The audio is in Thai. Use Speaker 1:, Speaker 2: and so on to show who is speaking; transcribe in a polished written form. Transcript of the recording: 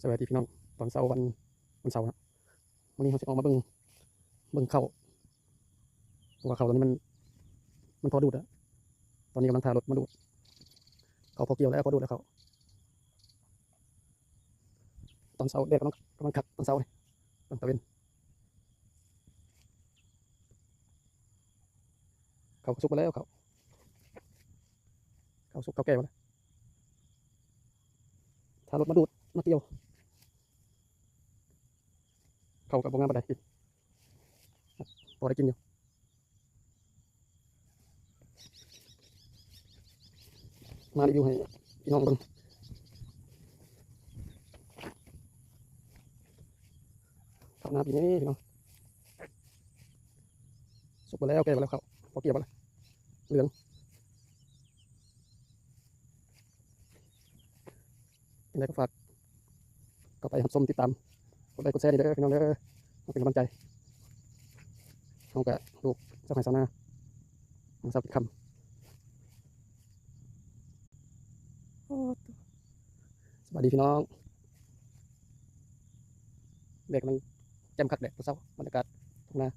Speaker 1: สวัสดีพี่น้องตอนเช้าวันเสาร์ครับวันนี้เราจะออกมาเบิ่งเข้าวเพราะว่าเข้าวตอนนี้มันพอดูดแล้วตอนนี้กำลังพารถมาดูดเขาพอเกี่ยวแล้วพอดูดแล้วเขาตอนเช้าแดดกำลังขัดตอนเช้าเลยตอนตะเวนเขาสุกมาแล้วเขาสุกเขาแก่มาแล้วถ้ารถมาดูดมาเกี่ยวเขากับโรงงานบันไดพอได้กินอยู่มารีวิวให้พี่น้องเบิ่งข้าวหน้าปีนี้พี่น้องสุกมาแล้วแก่มาแล้วเขาพอเกี่ยวมาแล้วเหลืองยังไงก็ฝากก็ไปรับชมติดตามกดไลค์กดแชร์ดีเด้อพี่น้องเด้อมาเป็นกำลังใจน้องกับลูกเจ้าไห้สาวนาของสาวกิจคำโอ้สวัสดีพี่น้องเด็กมันแจ่มคักแดดเช้าบรรยากาศทุ่งนา